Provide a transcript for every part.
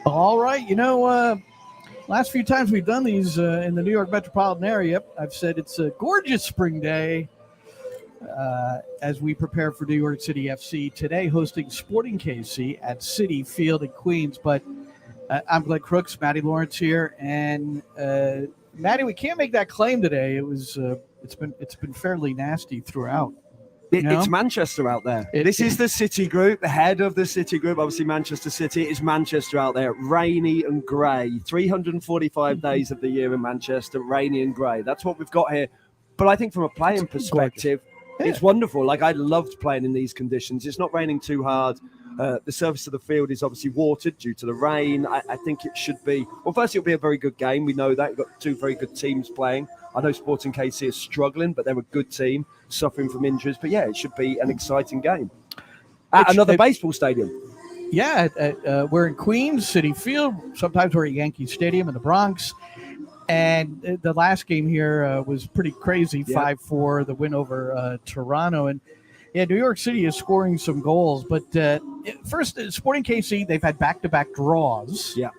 All right. Last few times we've done these in the New York metropolitan area, I've said it's a gorgeous spring day as we prepare for New York City FC. Today hosting Sporting KC at Citi Field in Queens. But I'm Glenn Crooks, Matty Lawrence here. And Matty, we can't make that claim today. It's been fairly nasty throughout. It's Manchester out there. This is the City Group, the head of the City Group, obviously Manchester City. It's Manchester out there, rainy and grey. 345 days of the year in Manchester, rainy and grey. That's what we've got here. But I think from a playing perspective, it's wonderful. Like, I loved playing in these conditions. It's not raining too hard. The surface of the field is obviously watered due to the rain. I think it should be, well, first it'll be a very good game. We know that. You've got two very good teams playing. I know Sporting KC is struggling, but they're a good team, suffering from injuries. But yeah, it should be an exciting game at another baseball stadium. Yeah, we're in Queens, Citi Field. Sometimes we're at Yankee Stadium in the Bronx. And the last game here was pretty crazy, 5-4, the win over Toronto. And yeah, New York City is scoring some goals. But first, Sporting KC, they've had back-to-back draws. Yeah.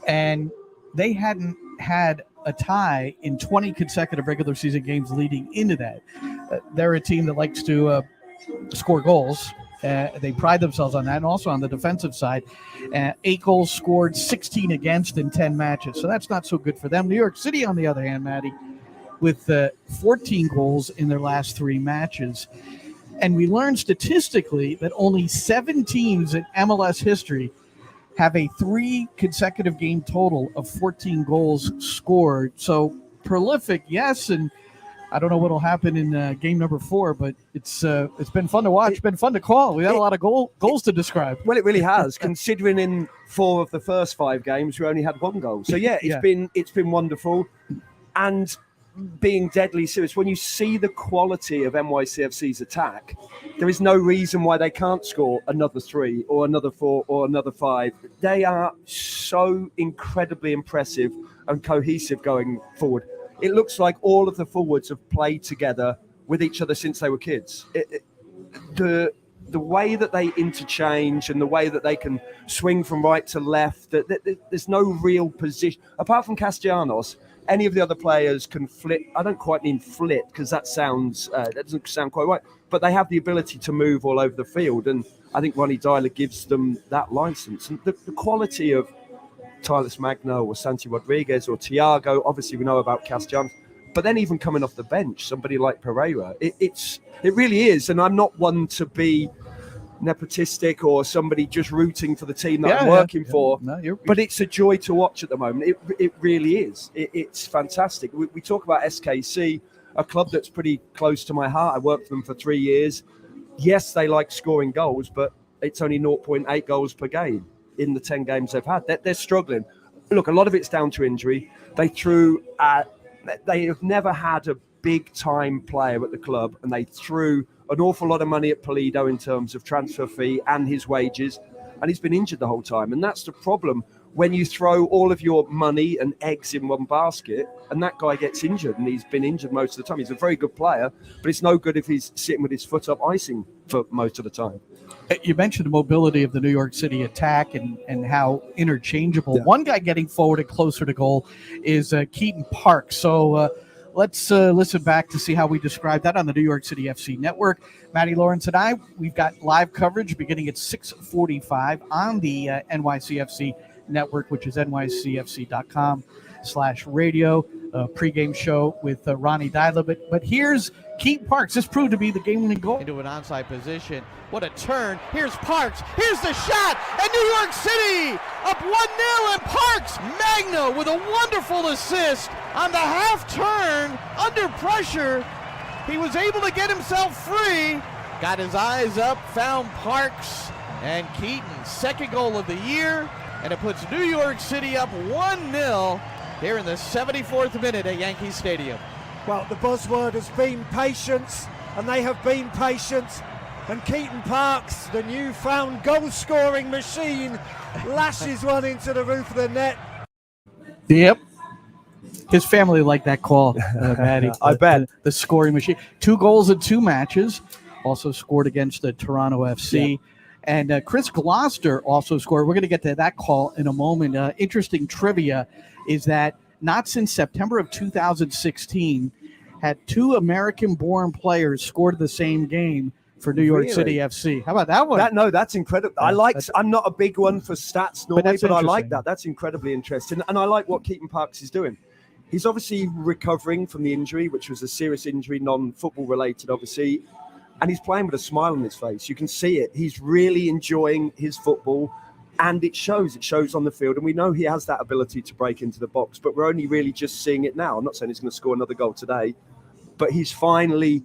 And they hadn't had a tie in 20 consecutive regular season games leading into that. They're a team that likes to score goals. They pride themselves on that, and also on the defensive side. 8 goals scored, 16 against in 10 matches. So that's not so good for them. New York City, on the other hand, Matty, with 14 goals in their last 3 matches. And we learned statistically that only 7 teams in MLS history have a 3 consecutive game total of 14 goals scored. So prolific, yes, and I don't know what will happen in game number 4, but it's been fun to watch. It's been fun to call. We had a lot of goals to describe. Well, it really has, considering in 4 of the first 5 games we only had 1 goal. So yeah, it's been wonderful, and being deadly serious. When you see the quality of NYCFC's attack, there is no reason why they can't score another 3 or another 4 or another 5. They are so incredibly impressive and cohesive going forward. It looks like all of the forwards have played together with each other since they were kids. The way that they interchange and the way that they can swing from right to left, there's no real position. Apart from Castellanos, any of the other players can flit. I don't quite mean flit because that doesn't sound quite right. But they have the ability to move all over the field. And I think Ronnie Dyler gives them that license. And the quality of Tyler Magno or Santi Rodriguez or Thiago, obviously we know about Castellanos. But then even coming off the bench, somebody like Pereira, it really is. And I'm not one to be nepotistic or somebody just rooting for the team that I'm working for. No, but it's a joy to watch at the moment. It really is. It's fantastic. We talk about SKC, a club that's pretty close to my heart. I worked for them for 3 years. Yes, they like scoring goals, but it's only 0.8 goals per game in the 10 games they've had. They're struggling. Look, a lot of it's down to injury. They have never had a big-time player at the club, and they threw an awful lot of money at Pulido in terms of transfer fee and his wages, and he's been injured the whole time. And that's the problem when you throw all of your money and eggs in one basket, and that guy gets injured, and he's been injured most of the time. He's a very good player, but it's no good if he's sitting with his foot up icing for most of the time. You mentioned the mobility of the New York City attack and how interchangeable. One guy getting forward and closer to goal is Keaton Parks. So let's listen back to see how we describe that on the New York City FC network. Matty Lawrence and I, we've got live coverage beginning at 6:45 on the NYCFC network, which is nycfc.com/radio. Pregame show with Ronnie Dyler. But here's Keaton Parks. This proved to be the game-winning goal. Into an onside position. What a turn. Here's Parks. Here's the shot. And New York City up 1-0. And Parks, Magno with a wonderful assist on the half turn under pressure. He was able to get himself free. Got his eyes up, found Parks. And Keaton's second goal of the year. And it puts New York City up 1-0 here in the 74th minute at Yankee Stadium. Well, the buzzword has been patience, and they have been patient. And Keaton Parks, the newfound goal-scoring machine, lashes one into the roof of the net. Yep. His family liked that call, Matty. I bet. The scoring machine. 2 goals in 2 matches. Also scored against the Toronto FC. And Chris Gloucester also scored. We're going to get to that call in a moment. Interesting trivia is that not since September of 2016 had two American-born players scored the same game for New York City FC. How about that one? That's incredible. I'm not a big one for stats normally, but I like that. That's incredibly interesting. And I like what Keaton Parks is doing. He's obviously recovering from the injury, which was a serious injury, non-football related, obviously. And he's playing with a smile on his face. You can see it. He's really enjoying his football. And it shows on the field. And we know he has that ability to break into the box, but we're only really just seeing it now. I'm not saying he's going to score another goal today, but he's finally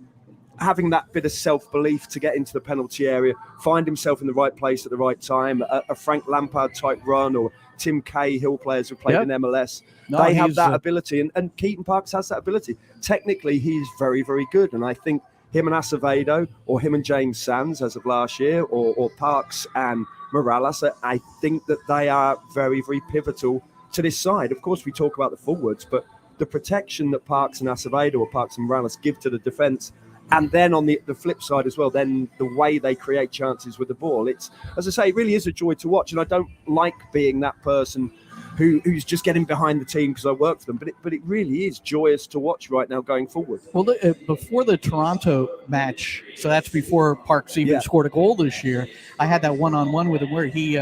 having that bit of self-belief to get into the penalty area, find himself in the right place at the right time, a Frank Lampard type run, or Tim Cahill, players who played in MLS. They have that ability, and Keaton Parks has that ability. Technically, he's very, very good. And I think him and Acevedo, or him and James Sands as of last year, or Parks and Morales, I think that they are very, very pivotal to this side. Of course, we talk about the forwards, but the protection that Parks and Acevedo or Parks and Morales give to the defence, and then on the flip side as well, then the way they create chances with the ball. It's, as I say, it really is a joy to watch. And I don't like being that person who's just getting behind the team because I work for them. But it really is joyous to watch right now going forward. Well, before the Toronto match, so that's before Parks even scored a goal this year, I had that one-on-one with him where he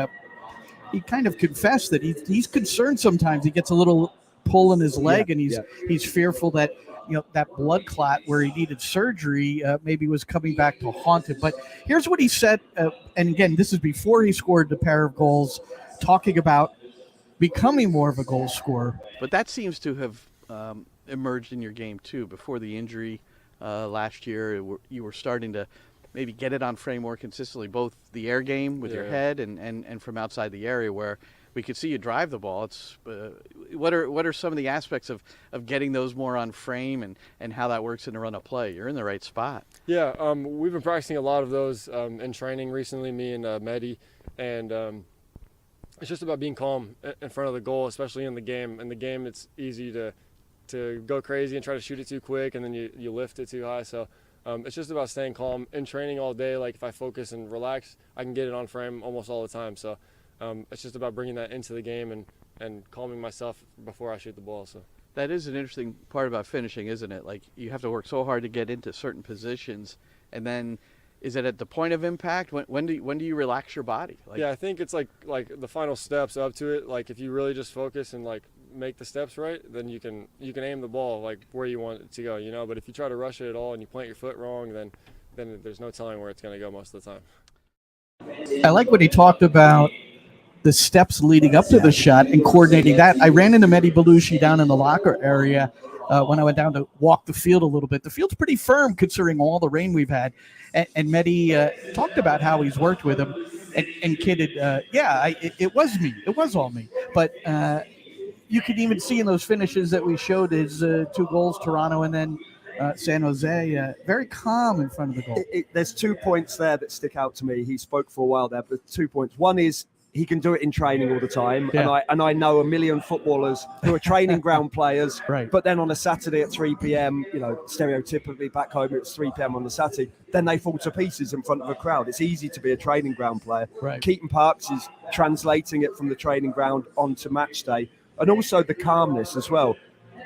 kind of confessed that he's concerned sometimes. He gets a little pull in his leg, and he's fearful that that blood clot where he needed surgery maybe was coming back to haunt him. But here's what he said, and again, this is before he scored the pair of goals, talking about becoming more of a goal scorer. But that seems to have emerged in your game too. Before the injury last year, you were starting to maybe get it on frame more consistently, both the air game with your head and from outside the area where we could see you drive the ball. It's what are some of the aspects of getting those more on frame and how that works in a run of play? You're in the right spot. Yeah, we've been practicing a lot of those in training recently, me and Matty, and it's just about being calm in front of the goal, especially in the game. In the game, it's easy to go crazy and try to shoot it too quick, and then you lift it too high. So it's just about staying calm. In training all day, like if I focus and relax, I can get it on frame almost all the time. So it's just about bringing that into the game and calming myself before I shoot the ball. So that is an interesting part about finishing, isn't it? Like you have to work so hard to get into certain positions, and then is it at the point of impact? When do you relax your body? I think it's like the final steps up to it. Like if you really just focus and like make the steps right, then you can aim the ball like where you want it to go, But if you try to rush it at all and you plant your foot wrong, then there's no telling where it's going to go most of the time. I like what he talked about the steps leading up to the shot and coordinating that. I ran into Mehdi Belushi down in the locker area when I went down to walk the field a little bit. The field's pretty firm considering all the rain we've had. And Mehdi talked about how he's worked with him and kidded, it was me. It was all me. But you could even see in those finishes that we showed his 2 goals, Toronto and then San Jose, very calm in front of the goal. There's 2 points there that stick out to me. He spoke for a while there, but 2 points. One is he can do it in training all the time. Yeah. And I know a million footballers who are training ground players, right. But then on a Saturday at 3 p.m., stereotypically back home it's 3 p.m. on the Saturday, then they fall to pieces in front of a crowd. It's easy to be a training ground player. Right. Keaton Parks is translating it from the training ground onto match day, and also the calmness as well.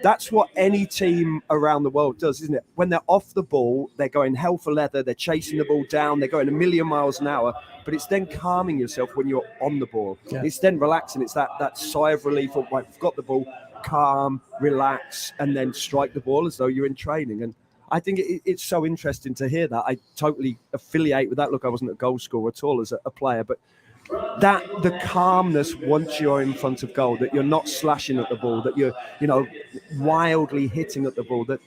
That's what any team around the world does, isn't it? When they're off the ball, they're going hell for leather, they're chasing the ball down, they're going a million miles an hour, but it's then calming yourself when you're on the ball. Yeah. It's then relaxing. It's that sigh of relief of, right, we've got the ball, calm, relax, and then strike the ball as though you're in training. And I think it's so interesting to hear that. I totally affiliate with that. Look, I wasn't a goal scorer at all as a player, but that the calmness once you're in front of goal, that you're not slashing at the ball, that you're wildly hitting at the ball, that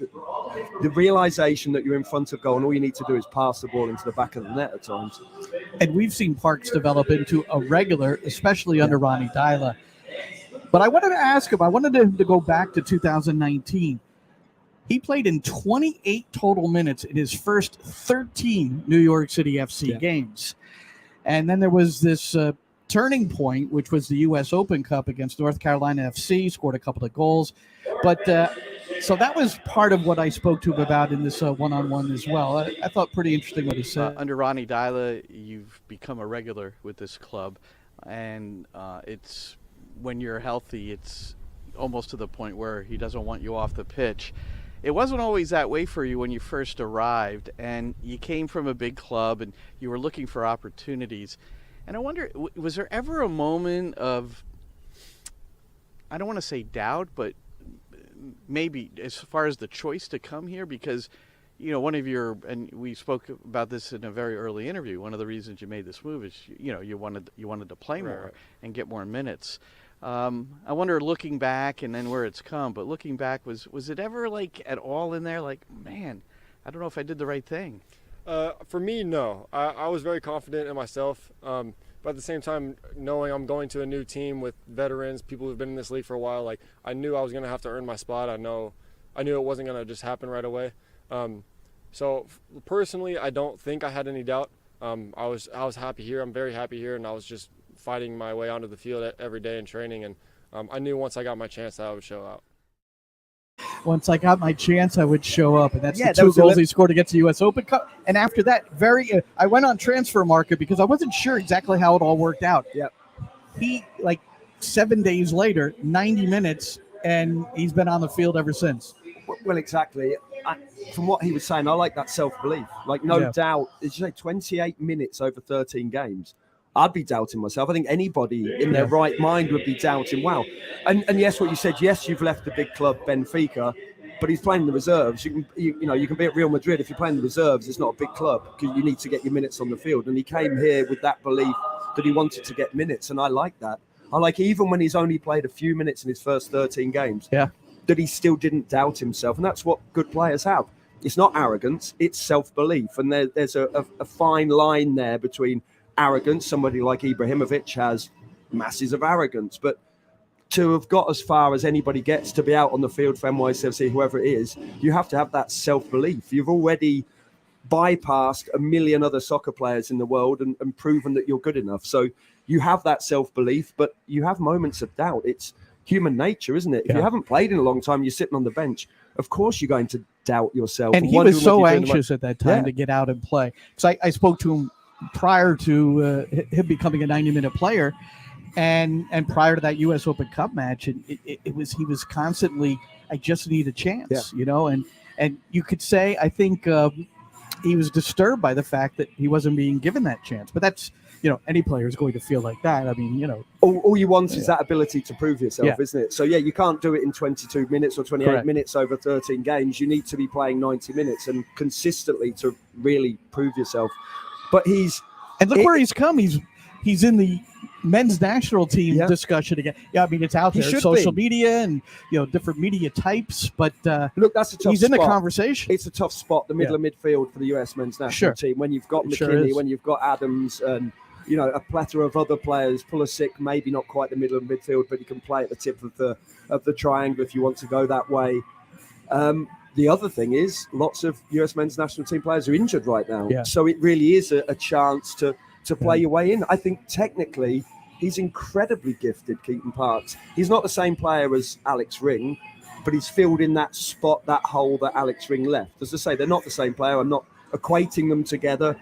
the realization that you're in front of goal and all you need to do is pass the ball into the back of the net at times. And we've seen Parks develop into a regular, especially under Ronnie Dyla. But I wanted to ask him, I wanted him to go back to 2019. He played in 28 total minutes in his first 13 New York City FC games. And then there was this turning point, which was the U.S. Open Cup against North Carolina FC, scored a couple of goals. But So that was part of what I spoke to him about in this one-on-one as well. I thought pretty interesting what he said. Under Ronnie Dyla, you've become a regular with this club, and it's when you're healthy, it's almost to the point where he doesn't want you off the pitch. It wasn't always that way for you when you first arrived, and you came from a big club, and you were looking for opportunities. And I wonder, was there ever a moment of, I don't want to say doubt, but maybe as far as the choice to come here? Because, you know, one of your, and we spoke about this in a very early interview, one of the reasons you made this move is, you know, you wanted to play more and get more minutes. I wonder, looking back and then where it's come, but looking back, was it ever like at all in there, like, man, I don't know if I did the right thing? For me, no. I was very confident in myself. But at the same time, knowing I'm going to a new team with veterans, people who've been in this league for a while, like, I knew I was going to have to earn my spot. I knew it wasn't going to just happen right away. So personally, I don't think I had any doubt. I was happy here. I'm very happy here, and I was just fighting my way onto the field every day in training. And I knew once I got my chance that I would show out. Once I got my chance, I would show up, and that's the 2 goals he scored against the U.S. Open Cup. And after that, I went on transfer market because I wasn't sure exactly how it all worked out. Yeah, he, like 7 days later, 90 minutes, and he's been on the field ever since. Well, exactly. From what he was saying, I like that self-belief. Like, no doubt. Did you say 28 minutes over 13 games? I'd be doubting myself. I think anybody in their right mind would be doubting, wow. And yes, what you said, yes, you've left the big club, Benfica, but he's playing in the reserves. You can be at Real Madrid. If you're playing the reserves, it's not a big club because you need to get your minutes on the field. And he came here with that belief that he wanted to get minutes, and I like that. I like, even when he's only played a few minutes in his first 13 games, that he still didn't doubt himself. And that's what good players have. It's not arrogance, it's self-belief. And there's a fine line there between arrogance. Somebody like Ibrahimovic has masses of arrogance, but to have got as far as anybody gets to be out on the field for NYCFC, whoever it is, you have to have that self-belief. You've already bypassed a million other soccer players in the world and proven that you're good enough. So you have that self-belief, but you have moments of doubt. It's human nature, isn't it? If you haven't played in a long time, you're sitting on the bench, of course you're going to doubt yourself. And he was so anxious at that time to get out and play. Because I spoke to him prior to him becoming a 90-minute player, and prior to that U.S. Open Cup match, and he was constantly, I just need a chance, you know, and you could say, I think he was disturbed by the fact that he wasn't being given that chance. But that's, you know, any player is going to feel like that. I mean, you know, all you want is that ability to prove yourself, isn't it? So you can't do it in 22 minutes or 28 minutes over 13 games. You need to be playing 90 minutes and consistently to really prove yourself. But where he's come. He's in the men's national team discussion again. Yeah, I mean, it's out there, social media and, you know, different media types. But look, that's a tough he's spot. In the conversation. It's a tough spot, the middle of midfield for the US men's national team. When you've got McKinney, when you've got Adams, and, you know, a plethora of other players. Pulisic, maybe not quite the middle of midfield, but he can play at the tip of the triangle if you want to go that way. The other thing is, lots of US men's national team players are injured right now. Yeah. So it really is a chance to play your way in. I think technically he's incredibly gifted, Keaton Parks. He's not the same player as Alex Ring, but he's filled in that spot, that hole that Alex Ring left. As I say, they're not the same player. I'm not equating them together,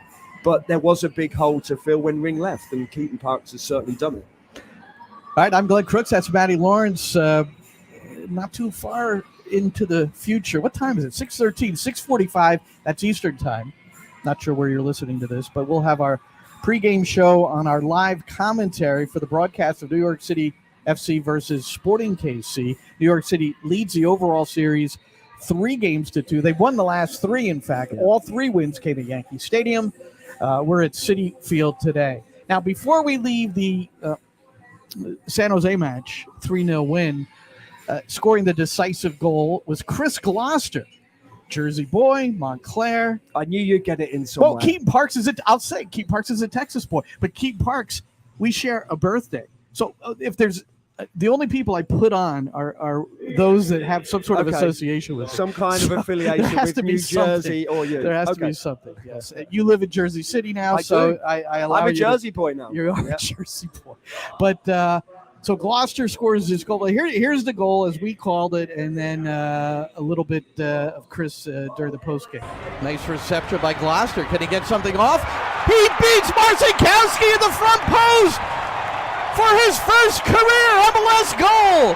but there was a big hole to fill when Ring left, and Keaton Parks has certainly done it. All right, I'm Glenn Crooks. That's Matty Lawrence. Not too far into the future. What time is it? 6:13, 6:45. That's Eastern time. Not sure where you're listening to this, but we'll have our pregame show on our live commentary for the broadcast of New York City FC versus Sporting KC. New York City leads the overall series 3-2. They've won the last 3, in fact. All 3 wins came at Yankee Stadium. We're at Citi Field today. Now, before we leave the San Jose match, 3-0 win, scoring the decisive goal was Chris Gloucester, Jersey boy, Montclair. I knew you'd get it in somewhere. Well, Keaton Parks is Keaton Parks is a Texas boy, but Keaton Parks, we share a birthday. So if there's the only people I put on are those that have some sort of association with some kind of affiliation with New Jersey or you. There has to be something. Yes, you live in Jersey City now, I allow you. I'm a Jersey boy now. You're a Jersey boy, but So Gloucester scores this goal. Here's the goal as we called it, and then a little bit of Chris during the postgame. Nice reception by Gloucester. Can he get something off? He beats Marcinkowski in the front post for his first career MLS goal.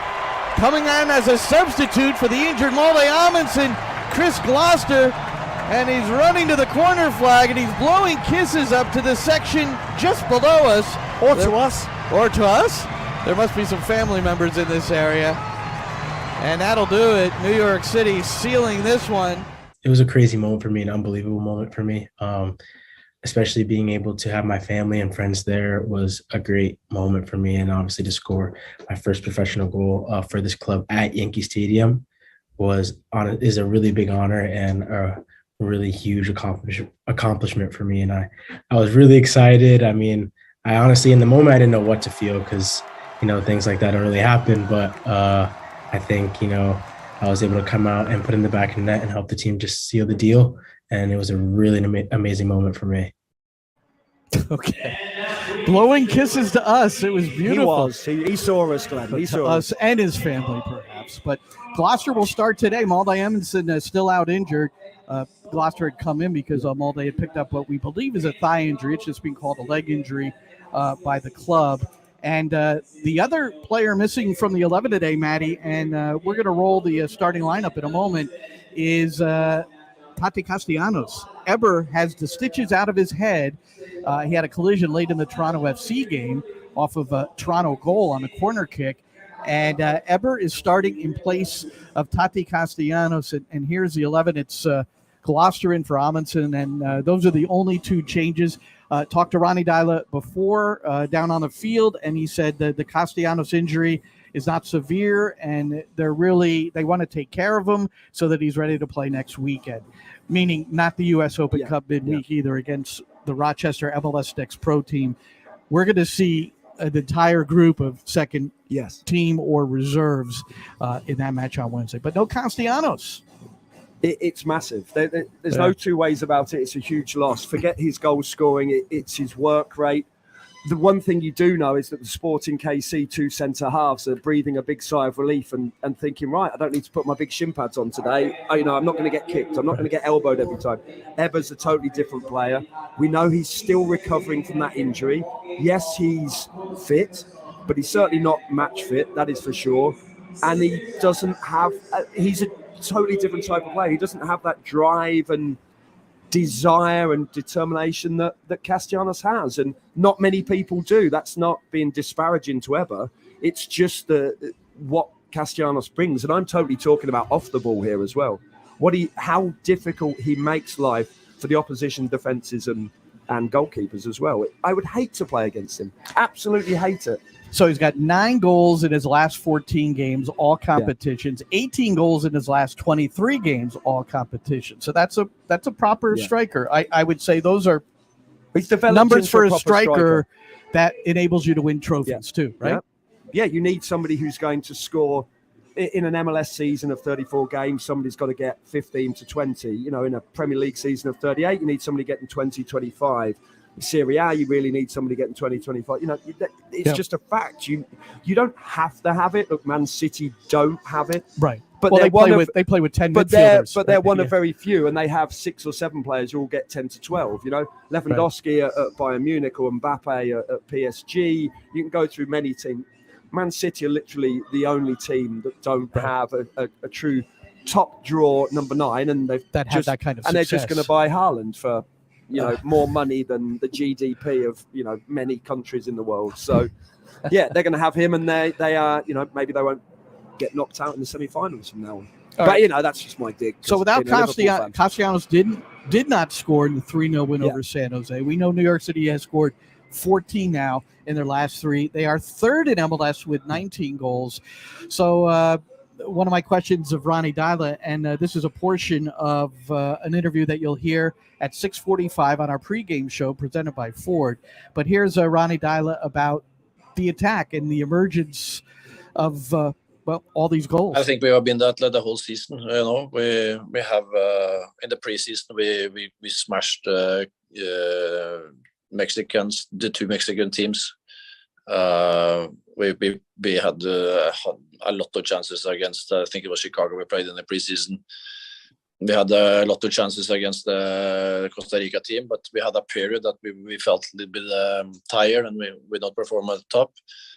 Coming on as a substitute for the injured Molde Amundsen, Chris Gloucester, and he's running to the corner flag, and he's blowing kisses up to the section just below us. Or to us. Or to us. There must be some family members in this area. And that'll do it. New York City sealing this one. It was a crazy moment for me, an unbelievable moment for me. Especially being able to have my family and friends there was a great moment for me. And obviously to score my first professional goal for this club at Yankee Stadium is a really big honor and a really huge accomplishment for me. And I was really excited. I mean, I honestly, in the moment, I didn't know what to feel because, things like that don't really happen. But I think, I was able to come out and put in the back of the net and help the team just seal the deal. And it was a really amazing moment for me. Okay. Blowing kisses to us. It was beautiful. He saw us, Glenn. He saw us. And his family, perhaps. But Gloucester will start today. Molde Amundsen is still out injured. Gloucester had come in because Molde had picked up what we believe is a thigh injury. It's just being called a leg injury by the club. And the other player missing from the 11 today, Matty, and we're going to roll the starting lineup in a moment, is Tati Castellanos. Eber has the stitches out of his head. He had a collision late in the Toronto FC game off of a Toronto goal on a corner kick. And Eber is starting in place of Tati Castellanos. And here's the 11. It's Gloucester in for Amundsen. And those are the only two changes. Talked to Ronnie Dyla before down on the field, and he said that the Castellanos injury is not severe, and they want to take care of him so that he's ready to play next weekend, meaning not the U.S. Open Cup midweek either against the Rochester MLS Next Pro team. We're going to see an entire group of second team or reserves in that match on Wednesday, but no Castellanos. It's massive. There's no two ways about it. It's a huge loss. Forget his goal scoring. It's his work rate. The one thing you do know is that the Sporting KC two centre halves are breathing a big sigh of relief and thinking, right, I don't need to put my big shin pads on today. I'm not going to get kicked. I'm not going to get elbowed every time. Eber's a totally different player. We know he's still recovering from that injury. Yes, he's fit, but he's certainly not match fit. That is for sure. And he doesn't have. He's a totally different type of player. He doesn't have that drive and desire and determination that Castellanos has, and not many people do. That's not being disparaging to Eber. It's just what Castellanos brings, and I'm totally talking about off the ball here as well. How difficult he makes life for the opposition defenses and goalkeepers as well. I would hate to play against him. Absolutely hate it. So he's got 9 goals in his last 14 games, all competitions, 18 goals in his last 23 games, all competitions. So that's a proper striker. I would say those are numbers for a striker that enables you to win trophies too, right? Yeah, you need somebody who's going to score in an MLS season of 34 games. Somebody's got to get 15 to 20. In a Premier League season of 38, you need somebody getting 20, 25. Serie A, you really need somebody getting 20, 25. It's just a fact. You don't have to have it. Look, Man City don't have it. Right. But they play with 10 midfielders. But they're one of very few, and they have 6 or 7 players who all get 10 to 12. Lewandowski at Bayern Munich or Mbappe at PSG. You can go through many teams. Man City are literally the only team that don't have a true top draw number 9, and they've have that kind of success. And they're just going to buy Haaland for more money than the GDP of many countries in the world. So they're going to have him, and they are maybe they won't get knocked out in the semi-finals from now on. But that's just my dig. So without Castellanos did not score in the 3-0 win over San Jose. We know New York City has scored 14 now in their last 3. They are third in MLS with 19 goals. So one of my questions of Ronnie Dyla, and this is a portion of an interview that you'll hear at 6:45 on our pregame show presented by Ford. But here's Ronnie Dyla about the attack and the emergence of all these goals. I think we have been that the whole season. We have in the preseason we smashed Mexicans, the 2 Mexican teams, We had a lot of chances against, I think it was Chicago we played in the preseason. We had a lot of chances against the Costa Rica team, but we had a period that we felt a little bit tired and we don't perform at the top.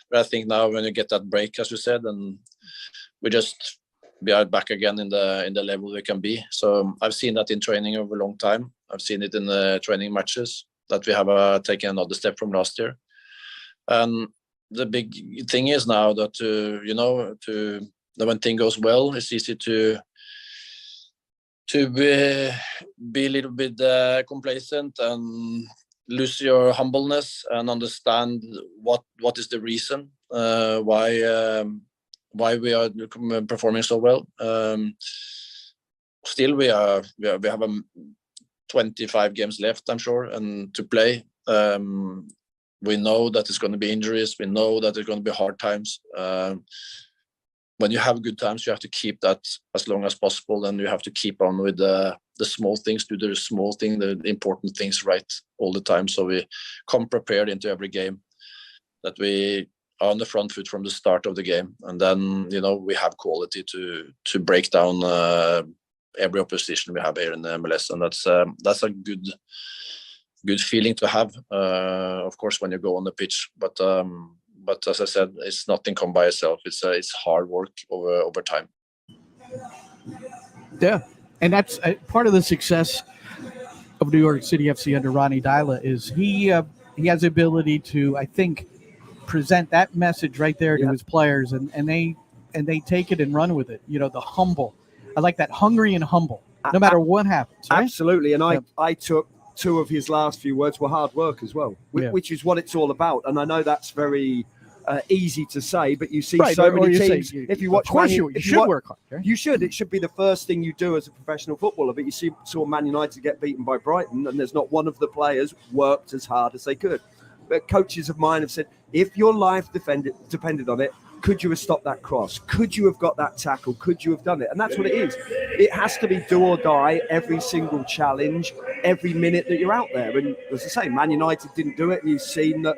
But I think now when you get that break, as you said, and we are back again in the level we can be. So I've seen that in training over a long time. I've seen it in the training matches that we have taken another step from last year. And the big thing is now that when things goes well, it's easy to be a little bit complacent and lose your humbleness and understand what is the reason why we are performing so well. Still, we have 25 games left, I'm sure, and to play. We know that it's going to be injuries. We know that it's going to be hard times. When you have good times, you have to keep that as long as possible, and you have to keep on with the small things, do the small thing, the important things right all the time. So we come prepared into every game, that we are on the front foot from the start of the game, and then we have quality to break down every opposition we have here in the MLS, and that's a good feeling to have. Of course, when you go on the pitch, but as I said, it's nothing come by itself. It's hard work over time. Yeah, and that's part of the success of New York City FC under Ronny Deila is he has the ability to, I think, present that message right there to his players, and they take it and run with it. The humble. I like that, hungry and humble, no matter what happens. Right? Absolutely, and I took two of his last few words were hard work as well, which is what it's all about. And I know that's very easy to say, but you see so many teams. If you watch, of course you should work hard. Right? You should. It should be the first thing you do as a professional footballer. But you saw Man United get beaten by Brighton, and there's not one of the players worked as hard as they could. But coaches of mine have said, if your life depended on it, could you have stopped that cross? Could you have got that tackle? Could you have done it? And that's what it is. It has to be do or die every single challenge, every minute that you're out there. And as I say, Man United didn't do it, and you've seen that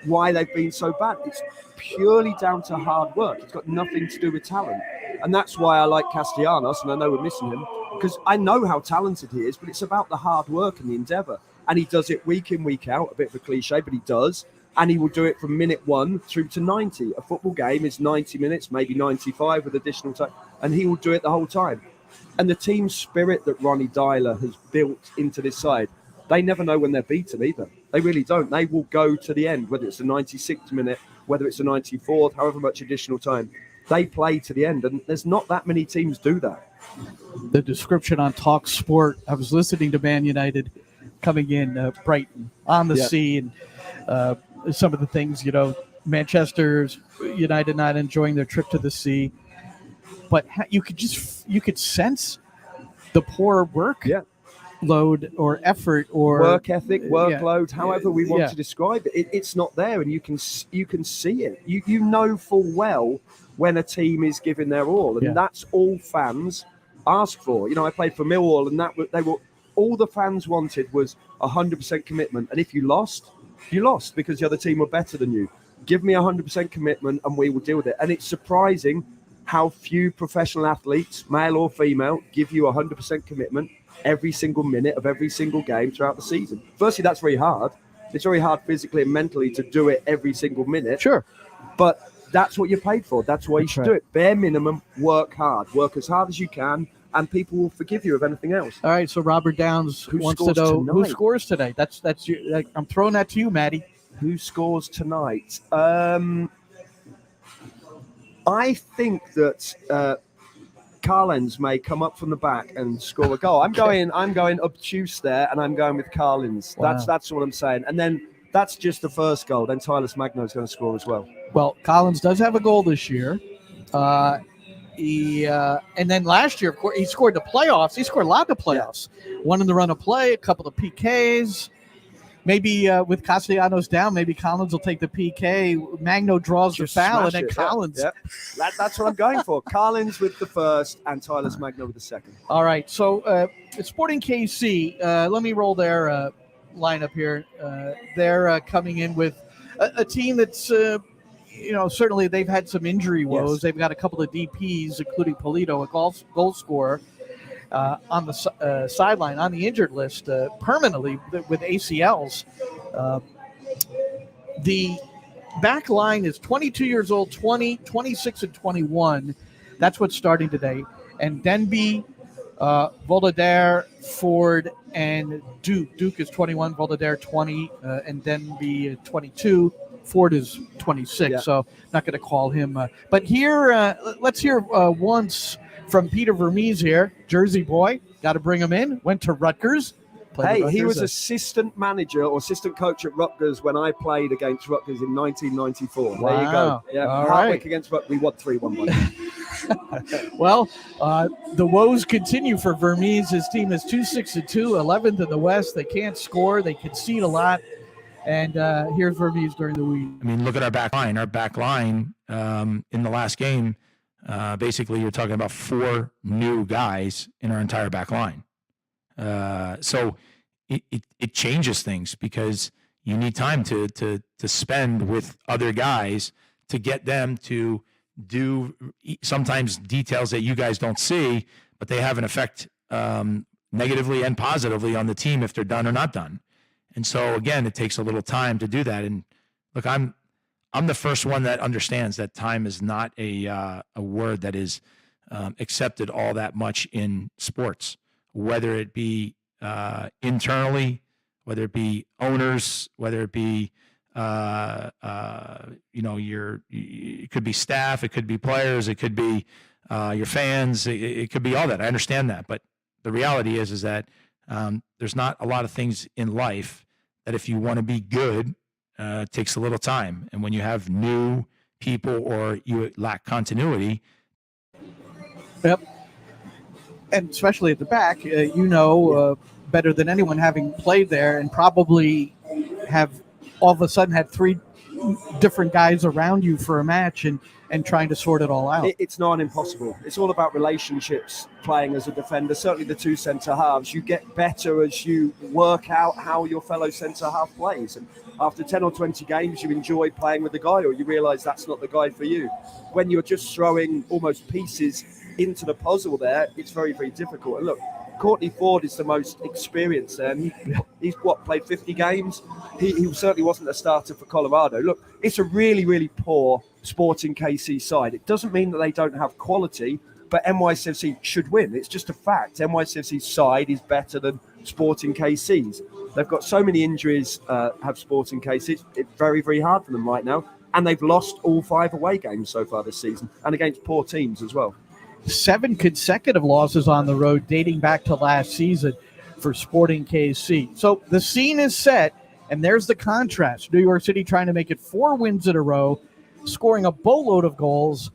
why they've been so bad. It's purely down to hard work. It's got nothing to do with talent. And that's why I like Castellanos, and I know we're missing him, because I know how talented he is, but it's about the hard work and the endeavour. And he does it week in, week out, a bit of a cliche, but he does. And he will do it from minute 1 through to 90. A football game is 90 minutes, maybe 95 with additional time. And he will do it the whole time. And the team spirit that Ronny Deila has built into this side, they never know when they're beaten either. They really don't. They will go to the end, whether it's the 96th minute, whether it's the 94th, however much additional time. They play to the end. And there's not that many teams do that. The description on Talk Sport, I was listening to Man United coming in Brighton on the sea, and some of the things, Manchester United not enjoying their trip to the sea, but you could sense the poor work load or effort or work ethic, workload, however we want to describe it. It's not there, and you can see it. You know full well when a team is giving their all, and that's all fans ask for. I played for Millwall, and all the fans wanted was 100% commitment, and if you lost, you lost because the other team were better than you. Give me 100% commitment and we will deal with it. And it's surprising how few professional athletes, male or female, give you 100% commitment every single minute of every single game throughout the season. Firstly, that's very hard. It's very hard physically and mentally to do it every single minute. Sure. But that's what you're paid for. That's why you should do it. Bare minimum, work hard. Work as hard as you can, and people will forgive you of anything else. All right, so Robert Downs wants to know who scores today. That's you. I'm throwing that to you, Matty. Who scores tonight? I think that Carlins may come up from the back and score a goal. I'm going obtuse there, and I'm going with Carlins. Wow. That's what I'm saying. And then that's just the first goal. Then Tyler Magno is going to score as well. Well, Collins does have a goal this year. And then last year, of course, he scored the playoffs. He scored a lot of the playoffs. One in the run of play, a couple of PKs. Maybe with Castellanos down, maybe Collins will take the PK. Magno draws the foul, and then Collins. Yeah. That's what I'm going for. Collins with the first, and Tyler Magno with the second. All right. So Sporting KC, let me roll their lineup here. They're coming in with a team that's, certainly they've had some injury woes. Yes. They've got a couple of DPs, including Polito, a goal scorer, on the sideline, on the injured list permanently with ACLs. The back line is 22 years old, 20, 26, and 21. That's what's starting today. And Denby, Volodare, Ford, and Duke. Duke is 21, Volodare 20, and Denby 22. Ford is 26, Yeah. so not going to call him. But here, let's hear once from Peter Vermees here, Jersey boy. Got to bring him in. Went to Rutgers. Hey, he was assistant manager or assistant coach at Rutgers when I played against Rutgers in 1994. Wow. There you go. Yeah, All Hardwick right. against Rutgers. We won 3-1. Well, the woes continue for Vermees. His team is 2-6-2, 11th in the West. They can't score. They concede a lot. And here's Vermees during the week. I mean, look at our back line. Our back line in the last game, basically you're talking about 4 new guys in our entire back line. So it changes things because you need time to spend with other guys to get them to do sometimes details that you guys don't see, but they have an effect negatively and positively on the team if they're done or not done. And so again, it takes a little time to do that. And look, I'm the first one that understands that time is not a word that is accepted all that much in sports, whether it be internally, whether it be owners, whether it be it could be staff, it could be players, it could be your fans, it could be all that. I understand that, but the reality is that there's not a lot of things in life that if you want to be good, it takes a little time. And when you have new people or you lack continuity. Yep. And especially at the back, better than anyone, having played there, and probably have all of a sudden had 3 different guys around you for a match and trying to sort it all out. It's not impossible. It's all about relationships playing as a defender. Certainly the 2 centre-halves. You get better as you work out how your fellow centre-half plays. And after 10 or 20 games, you enjoy playing with the guy, or you realise that's not the guy for you. When you're just throwing almost pieces into the puzzle there, it's very, very difficult. And look, Courtney Ford is the most experienced there. He's played 50 games. He certainly wasn't a starter for Colorado. Look, it's a really, really poor Sporting KC side. It doesn't mean that they don't have quality, but NYCFC should win. It's just a fact. NYCFC's side is better than Sporting KC's. They've got so many injuries, have Sporting KC. It's very, very hard for them right now. And they've lost all 5 away games so far this season, and against poor teams as well. 7 consecutive losses on the road dating back to last season for Sporting KC. So the scene is set, and there's the contrast. New York City trying to make it 4 wins in a row, scoring a boatload of goals.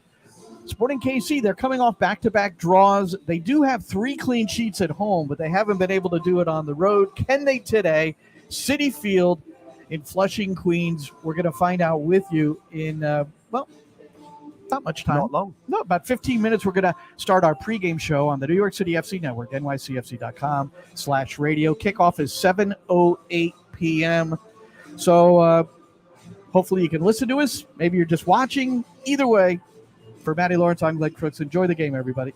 Sporting KC, they're coming off back-to-back draws. They do have 3 clean sheets at home, but they haven't been able to do it on the road. Can they today? Citi Field in Flushing, Queens. We're going to find out with you in, not much time. Not long. No, about 15 minutes. We're going to start our pregame show on the New York City FC Network, nycfc.com/radio. Kickoff is 7:08 p.m. So hopefully you can listen to us. Maybe you're just watching. Either way, for Matty Lawrence, I'm Glenn Crooks. Enjoy the game, everybody.